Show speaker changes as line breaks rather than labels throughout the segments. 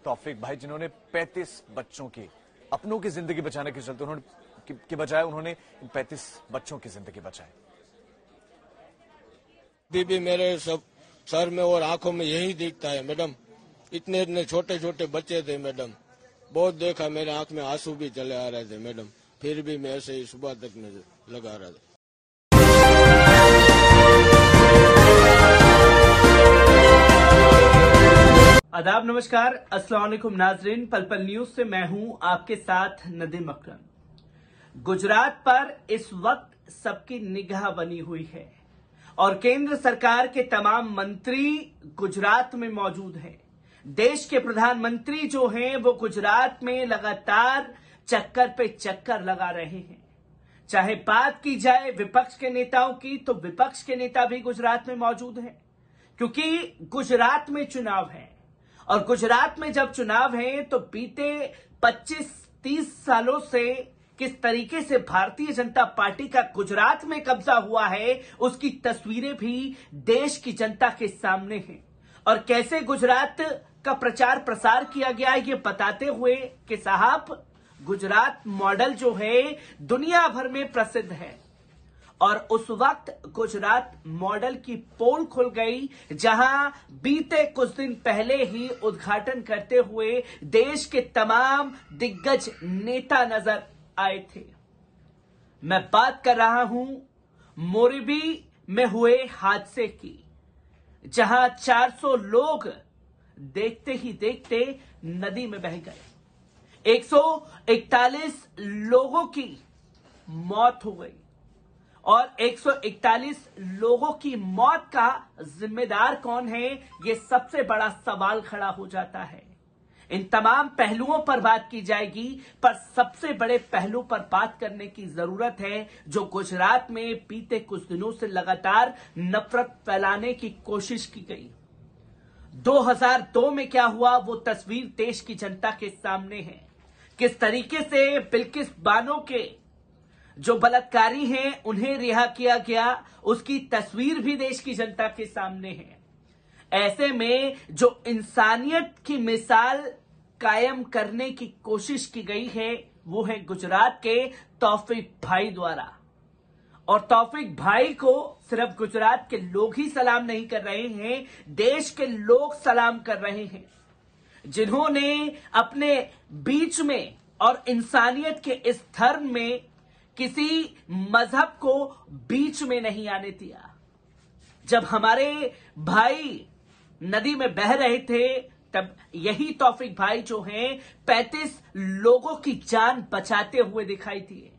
तौफीक भाई, जिन्होंने 35 बच्चों की, अपनों की जिंदगी बचाने के चलते उन्होंने बजाय उन्होंने 35 बच्चों की जिंदगी बचाई।
बीबी मेरे सब सर में और आंखों में यही दिखता है मैडम। इतने इतने छोटे छोटे बच्चे थे मैडम। बहुत देखा, मेरे आंख में आंसू भी चले आ रहे थे मैडम। फिर भी मैं ऐसे ही सुबह तक लगा रहा था।
आदाब, नमस्कार, अस्सलाम वालेकुम नाजरीन। पल पल न्यूज से मैं हूं आपके साथ नदीम अकरम। गुजरात पर इस वक्त सबकी निगाह बनी हुई है और केंद्र सरकार के तमाम मंत्री गुजरात में मौजूद हैं। देश के प्रधानमंत्री जो हैं वो गुजरात में लगातार चक्कर पे चक्कर लगा रहे हैं। चाहे बात की जाए विपक्ष के नेताओं की, तो विपक्ष के नेता भी गुजरात में मौजूद हैं, क्योंकि गुजरात में चुनाव है। और गुजरात में जब चुनाव है तो बीते 25-30 सालों से किस तरीके से भारतीय जनता पार्टी का गुजरात में कब्जा हुआ है, उसकी तस्वीरें भी देश की जनता के सामने हैं। और कैसे गुजरात का प्रचार प्रसार किया गया है, ये बताते हुए कि साहब, गुजरात मॉडल जो है दुनिया भर में प्रसिद्ध है। और उस वक्त गुजरात मॉडल की पोल खुल गई, जहां बीते कुछ दिन पहले ही उद्घाटन करते हुए देश के तमाम दिग्गज नेता नजर आए थे। मैं बात कर रहा हूं मोरबी में हुए हादसे की, जहां 400 लोग देखते ही देखते नदी में बह गए। 141 लोगों की मौत हो गई और 141 लोगों की मौत का जिम्मेदार कौन है, यह सबसे बड़ा सवाल खड़ा हो जाता है। इन तमाम पहलुओं पर बात की जाएगी, पर सबसे बड़े पहलू पर बात करने की जरूरत है, जो गुजरात में बीते कुछ दिनों से लगातार नफरत फैलाने की कोशिश की गई। 2002 में क्या हुआ, वो तस्वीर देश की जनता के सामने है। किस तरीके से बिल्किस बानो के जो बलात्कारी हैं उन्हें रिहा किया गया, उसकी तस्वीर भी देश की जनता के सामने है। ऐसे में जो इंसानियत की मिसाल कायम करने की कोशिश की गई है, वो है गुजरात के तौफीक भाई द्वारा। और तौफीक भाई को सिर्फ गुजरात के लोग ही सलाम नहीं कर रहे हैं, देश के लोग सलाम कर रहे हैं, जिन्होंने अपने बीच में और इंसानियत के इस धर्म में किसी मजहब को बीच में नहीं आने दिया। जब हमारे भाई नदी में बह रहे थे, तब यही तौफीक भाई जो हैं 35 लोगों की जान बचाते हुए दिखाई दिए।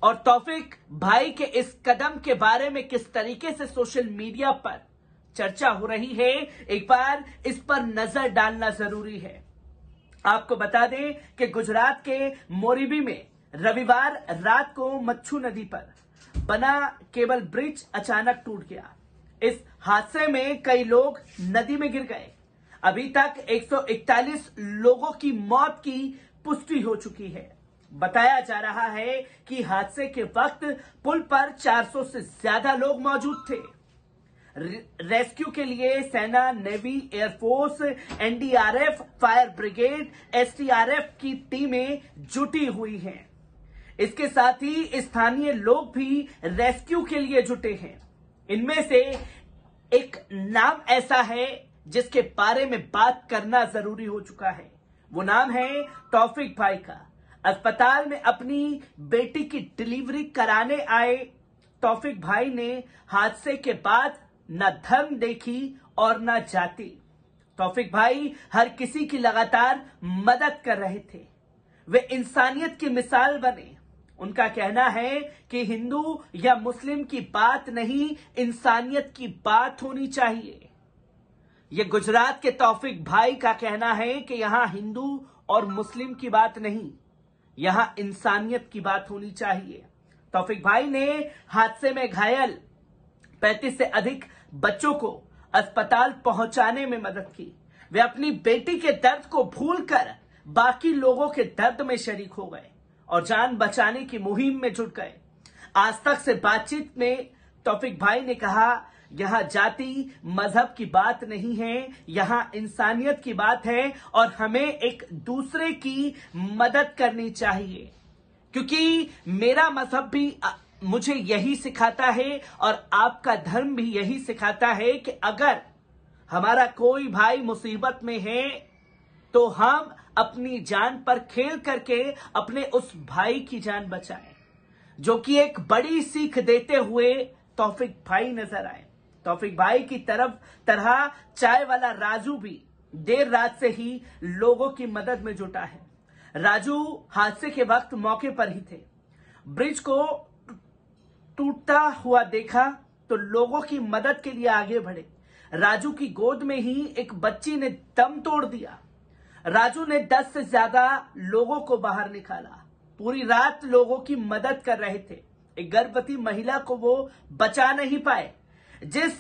और तौफीक भाई के इस कदम के बारे में किस तरीके से सोशल मीडिया पर चर्चा हो रही है, एक बार इस पर नजर डालना जरूरी है। आपको बता दें कि गुजरात के मोरबी में रविवार रात को मच्छू नदी पर बना केबल ब्रिज अचानक टूट गया। इस हादसे में कई लोग नदी में गिर गए। अभी तक 141 लोगों की मौत की पुष्टि हो चुकी है। बताया जा रहा है कि हादसे के वक्त पुल पर 400 से ज्यादा लोग मौजूद थे। रेस्क्यू के लिए सेना, navy, air force, NDRF, fire brigade, SDRF की टीमें जुटी हुई हैं। इसके साथ ही स्थानीय लोग भी रेस्क्यू के लिए जुटे हैं। इनमें से एक नाम ऐसा है जिसके बारे में बात करना जरूरी हो चुका है। वो नाम है तौफीक भाई का। अस्पताल में अपनी बेटी की डिलीवरी कराने आए तौफीक भाई ने हादसे के बाद न धर्म देखी और न जाति। तौफीक भाई हर किसी की लगातार मदद कर रहे थे। वे इंसानियत की मिसाल बने। उनका कहना है कि हिंदू या मुस्लिम की बात नहीं, इंसानियत की बात होनी चाहिए। यह गुजरात के तौफीक भाई का कहना है कि यहां हिंदू और मुस्लिम की बात नहीं, यहां इंसानियत की बात होनी चाहिए। तौफीक भाई ने हादसे में घायल 35 से अधिक बच्चों को अस्पताल पहुंचाने में मदद की। वे अपनी बेटी के दर्द को भूलकर बाकी लोगों के दर्द में शरीक हो गए और जान बचाने की मुहिम में जुट गए। आज तक से बातचीत में तौफीक भाई ने कहा, यहाँ जाति मजहब की बात नहीं है, यहाँ इंसानियत की बात है और हमें एक दूसरे की मदद करनी चाहिए। क्योंकि मेरा मजहब भी मुझे यही सिखाता है और आपका धर्म भी यही सिखाता है कि अगर हमारा कोई भाई मुसीबत में है तो हम अपनी जान पर खेल करके अपने उस भाई की जान बचाएं, जो कि एक बड़ी सीख देते हुए तौफीक भाई नजर आए। तौफीक भाई की तरह चाय वाला राजू भी देर रात से ही लोगों की मदद में जुटा है। राजू हादसे के वक्त मौके पर ही थे। ब्रिज को टूटता हुआ देखा तो लोगों की मदद के लिए आगे बढ़े। राजू की गोद में ही एक बच्ची ने दम तोड़ दिया। राजू ने 10 से ज्यादा लोगों को बाहर निकाला। पूरी रात लोगों की मदद कर रहे थे। एक गर्भवती महिला को वो बचा नहीं पाए। जिस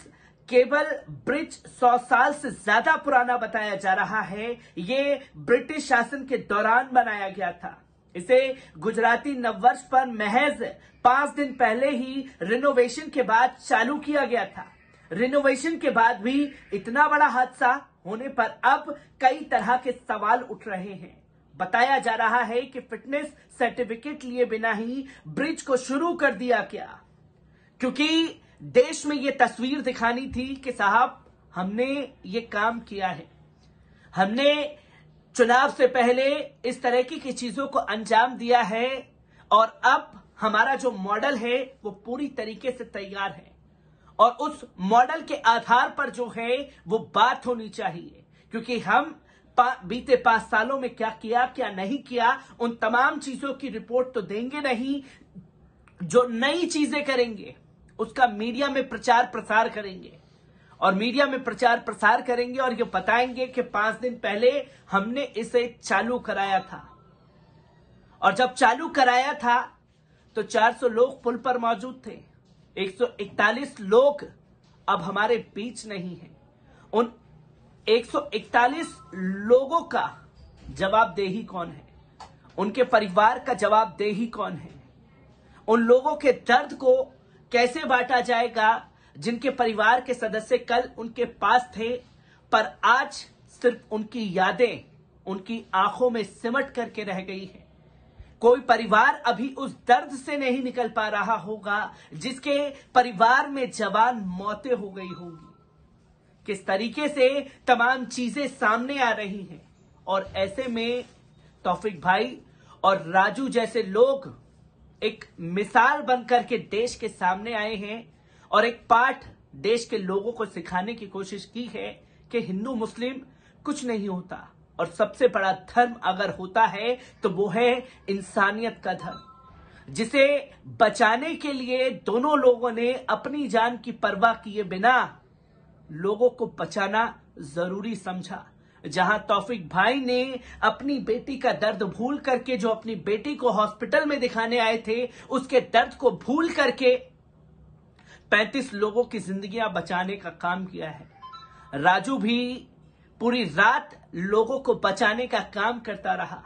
केबल ब्रिज 100 साल से ज्यादा पुराना बताया जा रहा है, ये ब्रिटिश शासन के दौरान बनाया गया था। इसे गुजराती नववर्ष पर महज 5 दिन पहले ही रिनोवेशन के बाद चालू किया गया था। रिनोवेशन के बाद भी इतना बड़ा हादसा होने पर अब कई तरह के सवाल उठ रहे हैं। बताया जा रहा है कि फिटनेस सर्टिफिकेट लिए बिना ही ब्रिज को शुरू कर दिया गया, क्योंकि देश में यह तस्वीर दिखानी थी कि साहब हमने ये काम किया है, हमने चुनाव से पहले इस तरह की चीजों को अंजाम दिया है और अब हमारा जो मॉडल है वो पूरी तरीके से तैयार है और उस मॉडल के आधार पर जो है वो बात होनी चाहिए। क्योंकि हम बीते 5 सालों में क्या किया क्या नहीं किया, उन तमाम चीजों की रिपोर्ट तो देंगे नहीं। जो नई चीजें करेंगे उसका मीडिया में प्रचार प्रसार करेंगे और मीडिया में प्रचार प्रसार करेंगे और ये बताएंगे कि 5 दिन पहले हमने इसे चालू कराया था। और जब चालू कराया था तो 400 लोग पुल पर मौजूद थे। 141 लोग अब हमारे बीच नहीं हैं। उन 141 लोगों का जवाबदेही कौन है? उनके परिवार का जवाबदेही कौन है? उन लोगों के दर्द को कैसे बांटा जाएगा जिनके परिवार के सदस्य कल उनके पास थे पर आज सिर्फ उनकी यादें उनकी आंखों में सिमट करके रह गई है। कोई परिवार अभी उस दर्द से नहीं निकल पा रहा होगा जिसके परिवार में जवान मौतें हो गई होंगी। किस तरीके से तमाम चीजें सामने आ रही हैं और ऐसे में तौफीक भाई और राजू जैसे लोग एक मिसाल बनकर के देश के सामने आए हैं और एक पाठ देश के लोगों को सिखाने की कोशिश की है कि हिंदू मुस्लिम कुछ नहीं होता और सबसे बड़ा धर्म अगर होता है तो वो है इंसानियत का धर्म, जिसे बचाने के लिए दोनों लोगों ने अपनी जान की परवाह किए बिना लोगों को बचाना जरूरी समझा। जहां तौफीक भाई ने अपनी बेटी का दर्द भूल करके, जो अपनी बेटी को हॉस्पिटल में दिखाने आए थे, उसके दर्द को भूल करके 35 लोगों की जिंदगियां बचाने का काम किया है। राजू भी पूरी रात लोगों को बचाने का काम करता रहा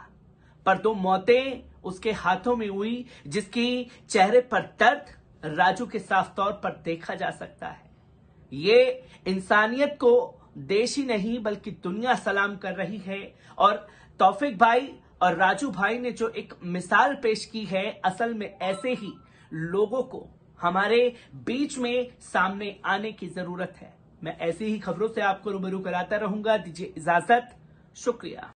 पर 2 मौतें उसके हाथों में हुई, जिसकी चेहरे पर दर्द राजू के साफ तौर पर देखा जा सकता है। ये इंसानियत को देश ही नहीं बल्कि दुनिया सलाम कर रही है और तौफीक भाई और राजू भाई ने जो एक मिसाल पेश की है, असल में ऐसे ही लोगों को हमारे बीच में सामने आने की जरूरत है। मैं ऐसी ही खबरों से आपको रूबरू कराता रहूंगा। दीजिए इजाजत, शुक्रिया।